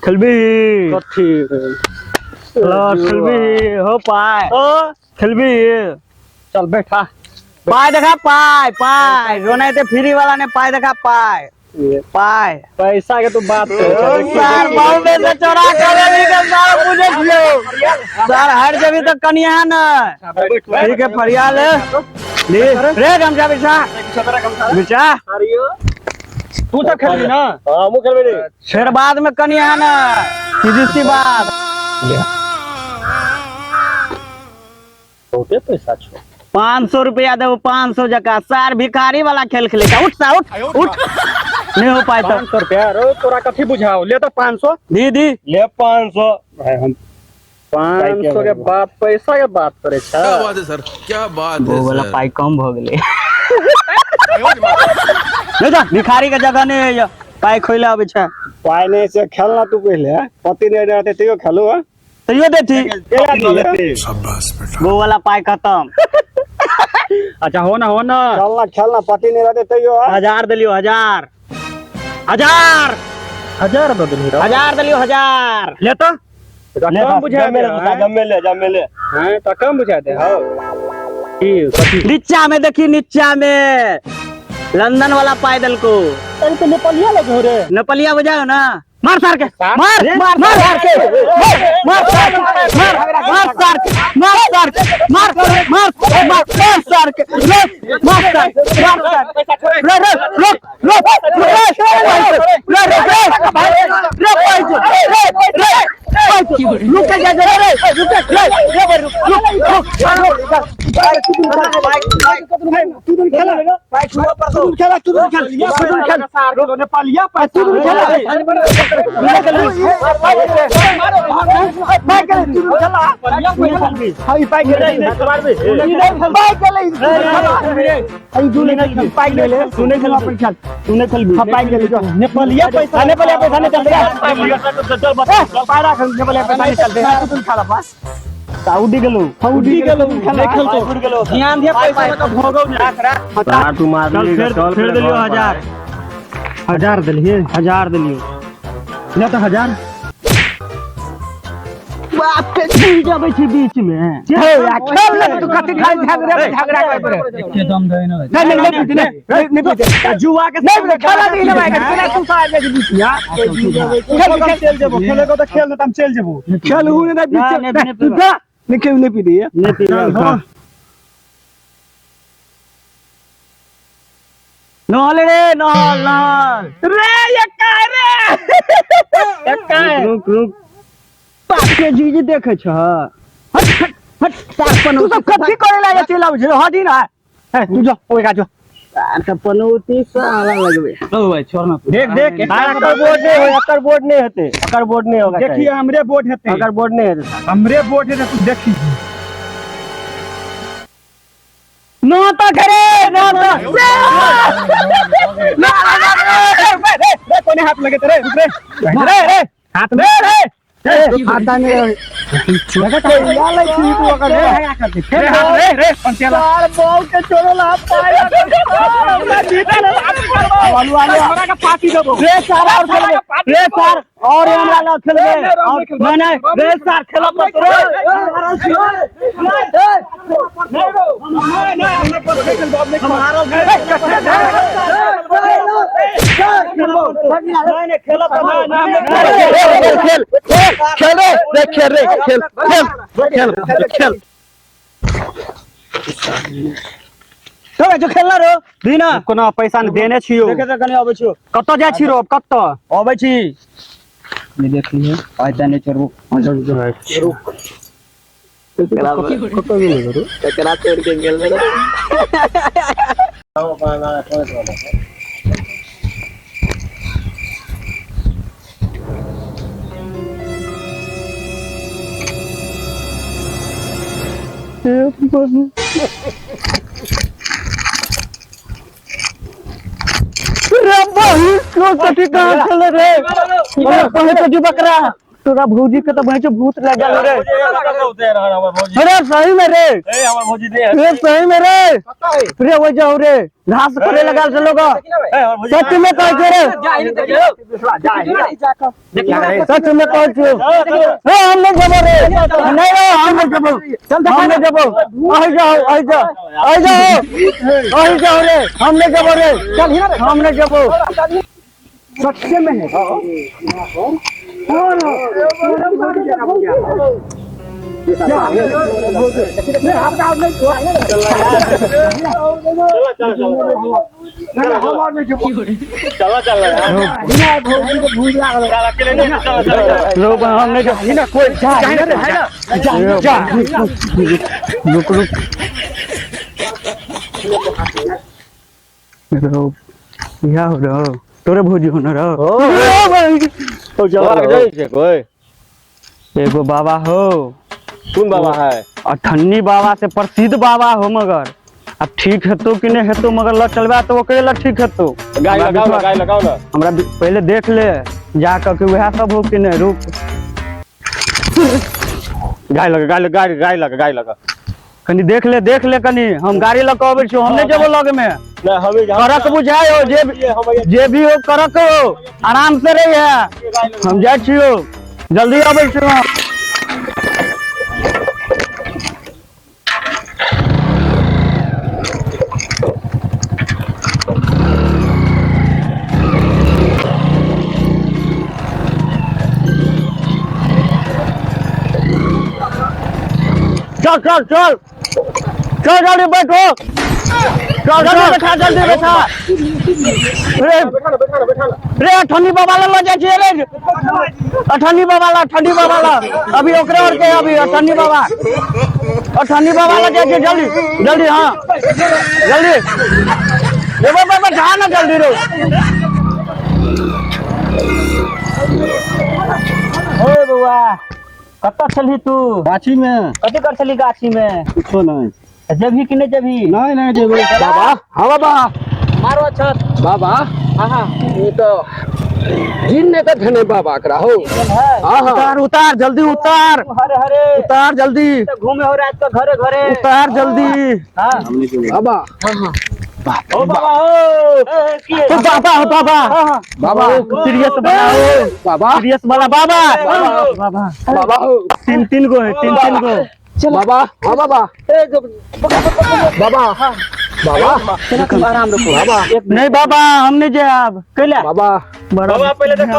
खेलबी कथी खेलबी हो पाए खेलबी चल बैठा पाए देखा पाए पाए रोना थे फ्री वाला ने पाए देखा पाए पाए पैसा के तू बात सर बॉम्बे से चोरा कर निकल सर मुझे दियो सर हर जगह तक कनिया है ना ठीक है फरियाल रे गमछा बिछा बिछा तू तो खेल ना हां मु खेलबे रे फिर बाद में कनिया है ना सीधी सी बात बहुते पैसा छो 500 रुपया दे 500 जका सर भिखारी वाला खेल खेलेगा उठ सा उठ नहीं हो पाए 500 रुपया रो तोरा कथी बुझाओ ले तो 500 दीदी ले 500 भाई हम 500 के बाद पैसा के बात करे छ क्या बात है सर क्या बात है वो वाला सर पाई कम हो गेले नहीं जा भिखारी के जगह नहीं पाई खोइला अब छ पाई नहीं से खेलना तू पहले पति नहीं रहते तो खेलो है तो ये देती शाबाश बेटा वो वाला पाई खत्म अच्छा हो ना खेलना खेलना पति नहीं रहते तो 1000 दिलियो 1000 1000 दे दिली 1000 दिलियो 1000 ले तो कम बुझा दे ले हैं तो कम बुझा दे हो की कथी नीचा में देखी नीचा में लंदन वाला पायदल को अरे तो नेपालिया लगे रे नेपालिया बजाओ ना मार सार के मार सार के मार सार के मार सार के मार सार के मार सार के मार सार नेपालिया पैसा नहीं चलते उड़ी गेलो नहीं खेलतो ध्यान दिया पैसा तो भोगो ना तू मार फिर दिलियो 1000 दिलिए 1000 दिलियो ना तो 1000 बाप के झूठ जाबे छी बीच में खेल ले तू कथि खाली झगड़ा कर के दम दे ना नहीं जुआ के नहीं खेला नहीं भाई तू साइड में बीच या चल जेबो खेलेगो तो खेल हम चल जेबो खेल हु नहीं बीच नहीं खेल नहीं पी दिए नहीं पी नहल रे नहल रे ये का रे रुक बाप के जीजी देखे छ हट हट तू सब कथि करे लागे चला बुझ हदी ना तू जो ओए का जो तार पनौती साला लगबे ओ भाई छोड़ ना देख एकर बोर्ड नहीं होते एकर बोर्ड नहीं होगा देखिए हमरे बोर्ड हेते एकर बोर्ड नहीं होते हमरे बोर्ड है तू देखी नो तो करे नो तो रे कोने हाथ लगे तेरे रुक रे हाथ में रे हाथ नहीं लगा कोई लाल की तू अगर रे पंचला यार बॉल के छोड़ला पाया मैं जीत ले वाले हमरा का पार्टी देबो रे सर और खेल रे सर और हमरा ला खेल नहीं रे सर खेलो मत रे हमारा जो खेलना रो बिना कोनो पैसा देने छियो देखे त कने आबै छियो कत जाय छी रो कत आबै छी नहीं देखलिए आइता नहीं चरबो रुक कत गेल रो ककरा छोड़ के गेल रे तोरा भौजी के तो भैंस भूत लग गया रे। अरे सही में रे, ये सही में रे वो जाओ रे घास करे लगा से लोग सच में कह के रे, सच में कह के हम लोग जब रे नहीं रे हम लोग जब आई जाओ रे हमने जब रे हमने जब सच्चे में है हमने कोई रुक क्या हो रहा तोरे भौजी हो न कोई एगो बाबा हो। कौन बाबा है? अठन्नी बाबा से प्रसिद्ध बाबा हो मगर अब ठीक है तो कि नहीं है तो मगर ल चलबा तो ओकरे ठीक है तो गाय लगाओ ना हमरा पहले देख ले जा के वह सब हो कि नहीं। रुक गाय लगा कनी देख ले कनी हम गाड़ी लग अबै छी हमने जेबो लग में ना हमें करक बुझाय हो जे भी हो करक हो आराम से रही है हम जाय छियो जल्दी अबै छी। चल जल्दी बैठो बैठा जल्दी बैठा रे अठन्नी बाबा ला जाय छियै रे अठन्नी बाबा ला अभी ओकरे और के अभी अठन्नी बाबा ला जाय छियै जल्दी हां जल्दी रे बाबा बैठा ना जल्दी रो। ओए बउआ कत्ता छली तू? गाछी में। कथी कर छली गाछी में? कुछो नहीं। जभी कि नहीं जभी? नहीं जेबो। बाबा हाँ बाबा मारो छत बाबा हाँ ये तो जिन ने तो धने बाबा करा हो। उतार जल्दी उतार हरे उतार जल्दी घूमे हो रात का घरे उतार जल्दी बाबा ओ बाबा हो बाबा सीरियस बना हो बाबा सीरियस वाला बाबा हो तीन गो है बाबा हाँ बाबा बाबा आराम रखो बाबा। नहीं बाबा हम नहीं जाब कैला बाबा पहले देखो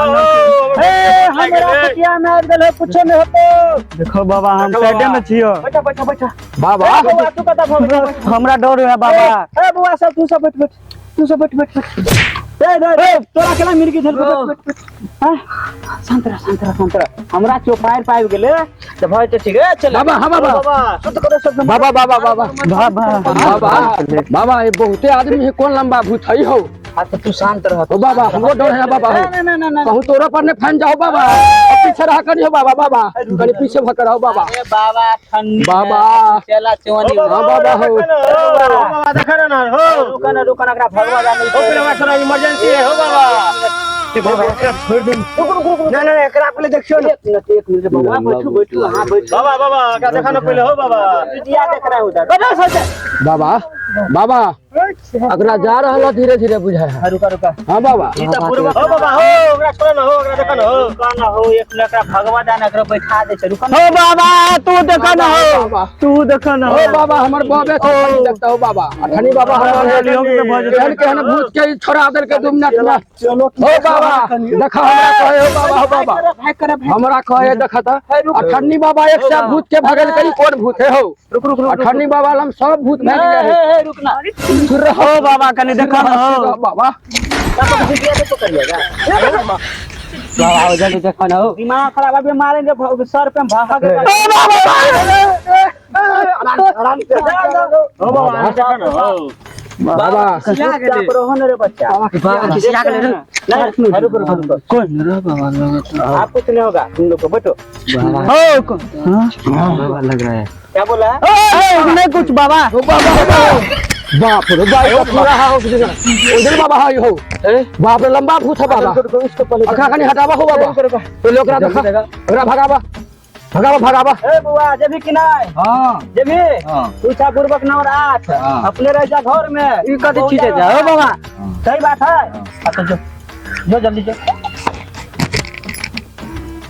हमरा पटिया में आ गेल कुछ नहीं होतो। देखो बाबा हम साइड में छियो बैठा बाबा तू कता भग हमरा डर है बाबा। ए बुआ सब तू सब बैठ ए तोरा केला मिल के बैठ हां संतरा हमरा चौपायर पाइब गेले त भाई त ठीक है चल बाबा हाँ बाबा शुद्ध करो सब बाबा ये बहुते आदमी है कौन लंबा भूत है हो। हाँ तो तू शांत रह ओ बाबा हमको डर है बाबा ना कहूं तोरा पर ने फैन जाओ बाबा पीछे रहा करियो बाबा कनी पीछे भकर आओ बाबा। अरे बाबा ठंडी बाबा चला चवनी हां बाबा हो बाबा देख ना हो रुकना एकरा भगवा जाने हो पहले थोड़ा इमरजेंसी है हो बाबा छोड़ दे ना एकरा पहले देखियो ना एक मिनट बाबा बैठो हां बैठ बाबा का देखना पहले हो बाबा दिया देख रहा है उधर बैठो सोच बाबा अगला जा रहा धीरे बुझा है। रुका हाँ बाबा हो बाबा हो ओकरा छोड़ ना हो ओकरा देखना हो कहना हो एक लकड़ा भगवा जाने एकरा बैठा दे छ रुका हो बाबा तू देखना हो बाबा हमर बाबे से देखता हो बाबा अठनी बाबा हमर के हन भूत के छोड़ा देल के 2 मिनट में चलो हो बाबा देखा हमरा कहे हो बाबा हमरा कहे देखता अठनी बाबा एक से भूत के भागल कई कौन भूत है हो। रुक अठनी बाबा हम सब भूत भाग गए रुकना हो बाबा कनी देखा ना हो बाबा तो करिएगा बाबा हो जल्दी देखा ना हो दिमाग खराब है मारेंगे सर पे भाग आराम से हो बाबा देखा ना हो बाबा खिसिया गेले रोहन रे बच्चा बाबा खिसिया गेले ना रुको कौन रे बाबा आप कुछ नहीं होगा तुम लोग को बैठो हो बाबा लग रहा है क्या बोला नहीं कुछ बाबा बाप रे बाप पूरा हो उधर बाबा हाई हो बाप रे लंबा भूत है बाबा अखा कनी हटावा हो बाबा तो लोग रा देखा ओरा भगावा भगावा भगावा ए बुआ जेबी कि नहीं हां जेबी पूछा पूर्वक नंबर 8 अपने रह जा घर में ई कथि चीज है जा ओ बाबा सही बात है अच्छा जो जल्दी जो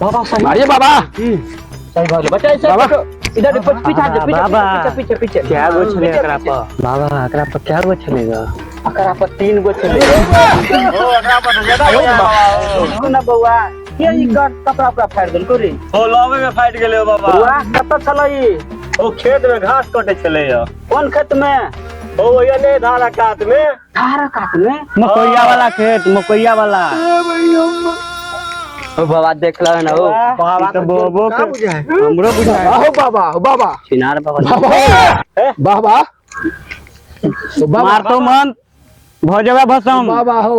बाबा सही मारिए बाबा सही भाग बच्चा ऐसे इधर पीछे पीछे पीछे क्या गो चले एकरा पर बाबा एकरा पर क्या गो चलेगा एकरा पर 3 गो चलेगा ओ एकरा पर ज्यादा हो ना बउआ ये ई कपड़ा कपड़ा फाड़ देल कोरी ओ लावे में फाइट गेले बाबा बउआ कत चलई ओ खेत में घास कटे चले या कौन खेत में ओ ये धारा काट में मकोइया वाला खेत मकोइया वाला ओ बाबा देख लो ना ओ बाबा तो बोबो हमरो बुझाए हो बाबा चिनार बाबा बाबा मार तो मन भोजवा भसम बाबा हो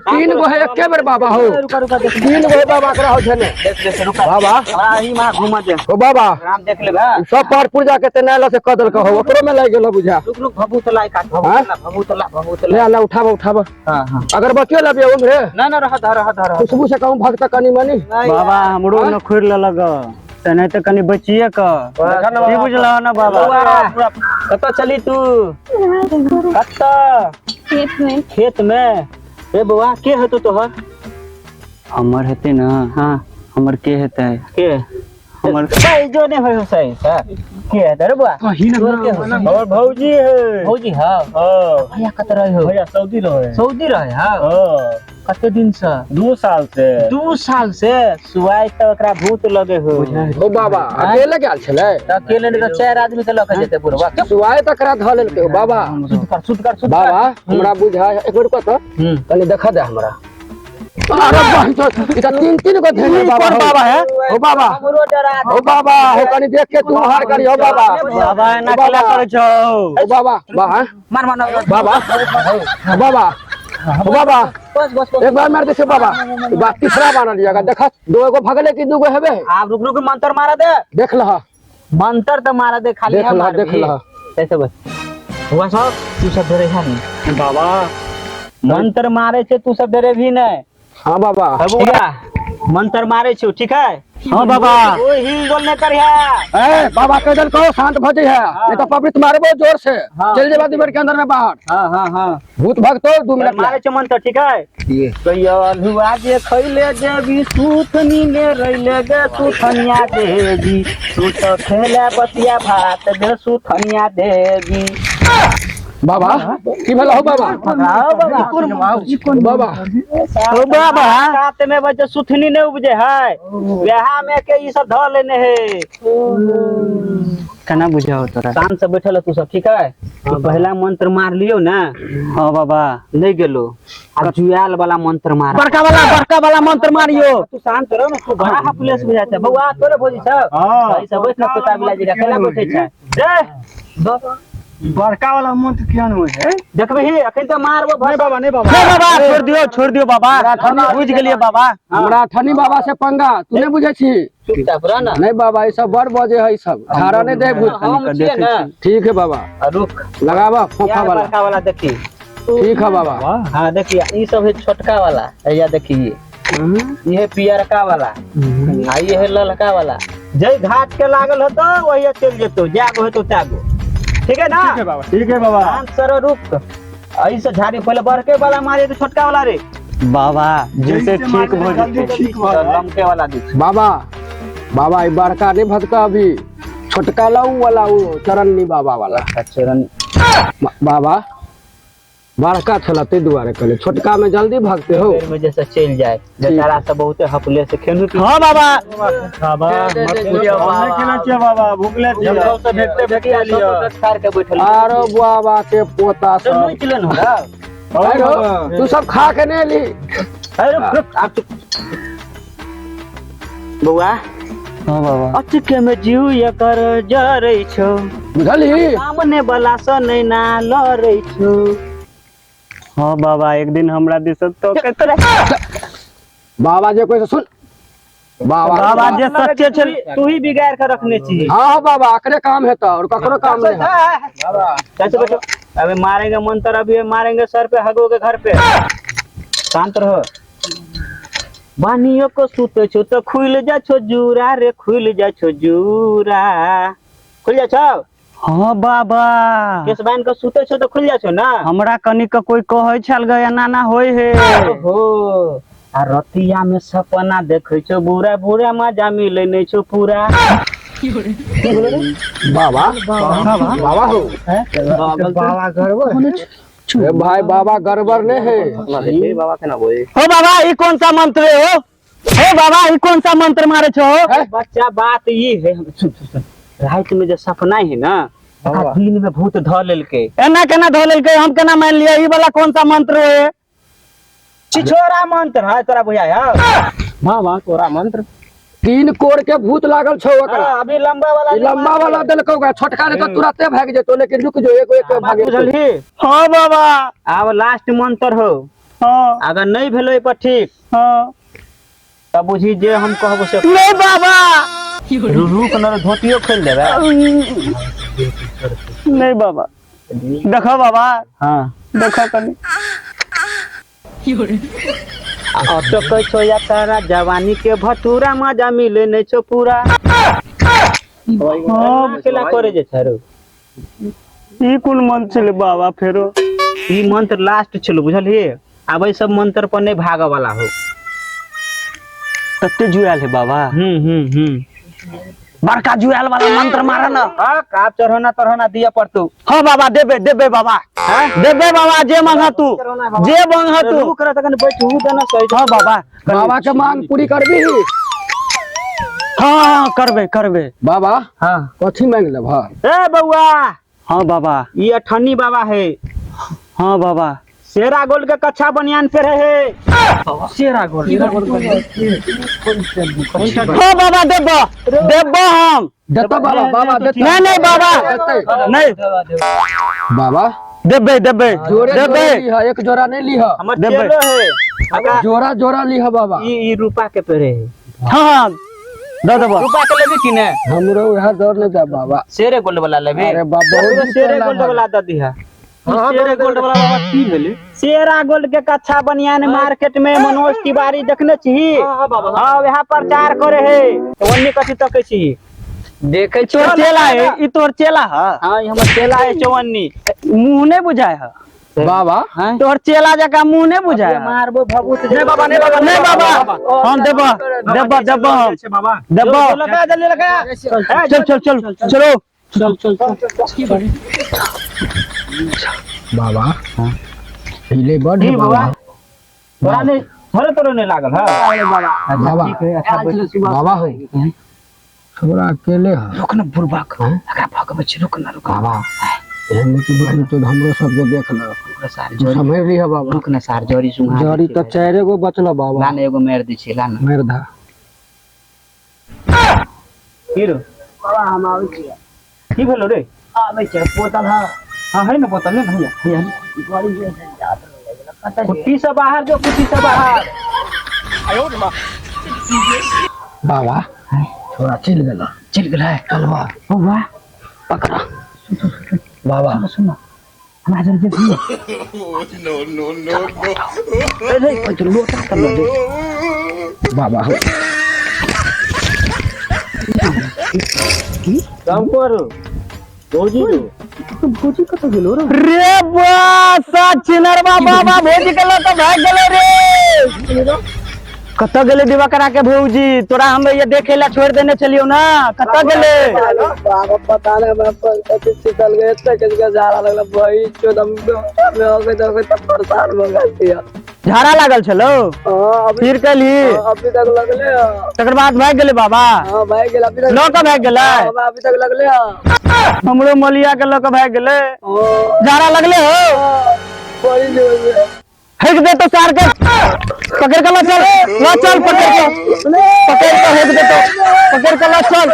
3 गो है एके बेर बाबा हो 3 गो बाबा करा हो छने देख बाबा ही मां घुमा दे ओ बाबा राम देख ले बा सब पार पूजा के तेनाला से कदल का हो ओकरो में लाग गेलो बुझा रुक भभूतला काट भभूतला ले अल्लाह उठावा हां अगर बचियो लबियो हमरे ना रह धर खुशबू से कहूं भक्त कनी मनी बाबा हमरो न खुर ल लग तने त कनी बचिए क की बुझला ना बाबा कत चली तू कत खेत में ए बुआ के हेतो तोहर हमर हेते ना हां हमर के हेतै के हमर सही जो ने होय सही के हेतै रे बुआ और भौजी है भौजी हां हां भैया कत रहे हो भैया सऊदी रहे हां हां कते दिन से 2 साल से सुवाई तो एकरा भूत लगे हो ओ बाबा अकेले गेल छले अकेले ने 4 आदमी के लक जेते बुरवा सुवाई तकरा ध लेल के बाबा सुध कर बाबा हमरा बुझा एक बेर कत कनी देखा दे हमरा अरे भाई तो इता 3 गो धेने बाबा है ओ बाबा हमरो डरा ओ बाबा हो कनी देख के तू हार करी हो बाबा बाबा ना केला करे छौ ओ बाबा मार बाबा बाबा ओ बाबा बस एक बार मार दे से बाबा बात तीसरा बना लिया देखा 2 गो भगले की 2 गो हेबे आप रुक मंत्र मारा दे देख लहा मंत्र तो मारा दे खाली देख लहा ऐसे बस हुआ सब तू सब डरे है नहीं बाबा मंत्र मारे छे तू सब डरे भी नहीं हां बाबा बुआ मंत्र मारे छो ठीक है हां बाबा ओ हिल डोल ने कर है ए बाबा कदल को शांत भ जाई है नहीं तो पवित्र मारबो जोर से चल जेबा दीवार के अंदर में बाहर हां भूत भगतो 2 मिनट मारे छे मंत्र ठीक है कहियो अलुआ जे खइले देवी सूथनी ने रइले गे सूथनिया देवी तू तो खेले बतिया भात दे सूथनिया देवी बाबा की भेल हो बाबा बाबा ओ बाबा रात में बजे सुथनी ने उपजे है ब्याह में के ई सब ध लेने है कना बुझाओ तोरा शांत से बैठल तू सब ठीक है तू पहला मंत्र मार लियो ना हां बाबा नहीं गेलो आ जुयाल वाला मंत्र मार बड़का वाला मंत्र मारियो तू शांत रहो ना तू बड़ा पुलिस बुझाता बउआ तोरे भोजी सब हां ऐसे बैठ ना कुत्ता बिलाई जी केला बैठे छै ए बाबा बड़का वाला मंत्र किया न है देखबे ही अखन तो मारबो नहीं बाबा नहीं बाबा छोड़ दियो बाबा बुझ गेलिए बाबा हमरा ठनी बाबा से पंगा तू नहीं बुझे छी चुपचाप रह ना नहीं बाबा ई सब बड़ बजे है सब धारा नहीं दे भूत हम छिए ना ठीक है बाबा रुक लगावा फोफा वाला बड़का वाला देखी ठीक है बाबा हां देखिए ई सब है छोटका वाला या देखिए ये है पियरका वाला आ ये है ललका वाला जय घाट के लागल होतो वही चल जेतो जागो होतो तागो ठीक है ना ठीक है बाबा शांत सरो रुक ऐसे झाड़ी पहले बड़के वाला मारे तो छोटका वाला रे बाबा जैसे ठीक हो ठीक हो लमके वाला दे बाबा ई बड़का नहीं भटका अभी छोटका लाऊ वाला वो चरन्नी बाबा वाला चरण बाबा बड़का छला ते दुआरे कहले छोटका में जल्दी भागते हो में जैसे चल जाए बेचारा सब बहुत हपले से खेलू हां बाबा बाबा मत पूछिए हमने खेला चाहिए बाबा भूखले थे जब से भेटते भेटिया लियो खार के बैठल आरो बाबा के पोता सब नहीं किलन हो अरे तू सब खा के नहीं ली अरे रुक आप बउआ हां बाबा अचके में जीव ये कर जरै छौ बुझली सामने वाला से नहीं ना लरै छौ हां बाबा एक दिन हमरा दिस तो केतरे बाबा जे कोई सुन बाबा जे सच्चे छल तू ही बिगाड़ के रखने छी हां बाबा एकरे काम है तो और ककरो काम नहीं है बाबा कैसे बैठो अबे मारेंगे मंत्र, अभी मारेंगे सर पे, हगोगे घर पे। शांत रहो। बानियों को सूते छो तो खुल जा छो जूरा रे, खुल जा छो जूरा। खुल जा छो। हाँ बाबा केस बांध के सूते छो तो खुल जा छो ना। हमरा कनी का कोई कहै छल गया नाना होय हे। हो आ रतिया में सपना देखे छो बुरा बुरा, मजा मिले नहीं छो पूरा। बाबा बाबा हो बाबा गड़बड़ ए भाई, बाबा गड़बड़ नहीं है। बाबा के ना बोले। हो बाबा ई कौन सा मंत्र है हो बाबा ई कौन सा मंत्र मारे छो? बच्चा बात ये है, रात में जो सपना है ना, दिन में भूत ध लेलके। एना केना धो लेलकै, हम केना मान लिया? ई वाला कौन सा मंत्र है? छिछोरा मंत्र है तोरा बुझाय है? बाबा तोरा मंत्र 3 कोड़ के भूत लागल छो ओकरा। अभी लंबा वाला ई लंबा वाला देलको ओकरा, छोटका रे तो तुरंते भाग जेतो, लेकिन रुक जो एक एक भागे। बुझलही? हाँ बाबा। अब लास्ट मंत्र हो, हाँ अगर नहीं भेलो पर ठीक हाँ। तब बुझी जे हम कहबो से। नहीं बाबा रुक न, धोतियो खोल देबे। नहीं बाबा, देखो बाबा, हाँ देखो कनी। अब तो कह छो या तारा जवानी के भटूरा, मजा मिले नहीं छो पूरा। केला करे जे छरो। ई कुल मंत्र छले बाबा फेरो? ई मंत्र लास्ट छलो बुझलही। अब ई सब मंत्र पर नहीं भागे वाला हो। कते जुआल है बाबा? बड़का जुआल वाला मंत्र मारा ना। आप चढ़ोना तरहोना दिया पड़तो। हाँ बाबा, देबे देबे बाबा, देबे बाबा, जे मांगा तू, जे मांगा तू। रुक रहा तकन बैठू देना सही। हाँ बाबा, बाबा के मांग पूरी करबी। हाँ हाँ करबे करबे बाबा हाँ कथी मांग ले भाई? ए बउआ, हाँ बाबा, ये अठन्नी बाबा है। हाँ बाबा। शेरा गोल्ड के कच्चा बनियान पे रहे। शेरा गोल्ड हाँ बाबा, देबो देबो हम देता बाबा, बाबा देता। नहीं नहीं बाबा, नहीं बाबा देबे देबे जोड़े देबे। जोड़े लीहा, एक जोड़ा नहीं लीहा, हमर देबे। चेलो है। अगर जोड़ा जोड़ा लीहा बाबा। ई रूपा के पेरे है। हाँ हाँ दे देबो। रूपा के लेबे कि ने? हमरो यहां दौड़ ले जा बाबा। शेरे गोल्ड वाला लेबे? अरे बाबा, बहुत शेरे गोल्ड वाला दे दिहा। शेरे गोल्ड वाला बाबा की भेले? शेरा गोल्ड के कच्चा बनियान मार्केट में मनोज तिवारी देखने छी। हां वहां प्रचार करे है। तो वन्नी कथि तकै छी? देखे तोर चेला है, ई तोर चेला है। हां, ई हमर चेला है चवन्नी। मुंह नहीं बुझाए है बाबा। तोर चेला जका मुंह नहीं बुझाए। मारबो भभूत। नहीं बाबा, नहीं बाबा, नहीं बाबा, हम देबो देबो देबो हम देबो। लगा जल्दी लगा। चल चल चल चलो चल चल बाबा हिले बड़ ठीक बाबा। बाबा। तोरा ने थोड़े तोरे ने लागल है बाबा। बाबा ठीक है, अच्छा बैठ। बाबा हो थोड़ा अकेले है। रुक न बुरबाक, लगा भगवे छी। रुक न रुक बाबा हम तो दुख तो हमरो सब के देख लो। सार जोरी समझ रही है बाबा। रुक न सार जोरी सुहा। जड़ी तो 4 गो बचलो बाबा। लान एगो मेर दी छी। लान मेर धा हीरो बाबा हम आवे छी। की भेलो रे? आवे छी बोतल। हां है न बोतल ले भैया। भैया गाड़ी जे जात रहे कुट्टी से बाहर जो, कुट्टी से बाहर। आयो रे मां। बाबा थोड़ा चिल गेला। चल गेला है कलवा। ओ वाह पकड़ा बाबा सुनो हमारा जल्दी भैया। No, no, no, no. अरे कोई तो लोटा कर लो दे। बाबा हो काम करो भौजी रो। भौजी कत गेलो रे? रे बा चिनरवा बाबा भौजी के लोग भाग गेलो रे। कत गेले दिवाकरा के भौजी? तोरा हम ये देखे ला छोड़ देने चलियो ना। कत गेले? बाबा पता नहीं मैं कथी सीतल गए इतना किसका झाड़ा लगला भाई चोदम में हो गए तो परेशान हो गया। झाड़ा लागल छलो हां फिर कली अभी तक लगले। तकर बाद भाग गेले बाबा। हां भाई गेला अभी तक। लोग भाग गेले? अभी तक लगले। हमरो मलिया के लोग भाग गेले। झाड़ा लगले हो? बड़ी जोर में हेक दे तो सार के पकड़ के ला चल। ला चल पकड़ के हेक दे तो पकड़ के ला चल।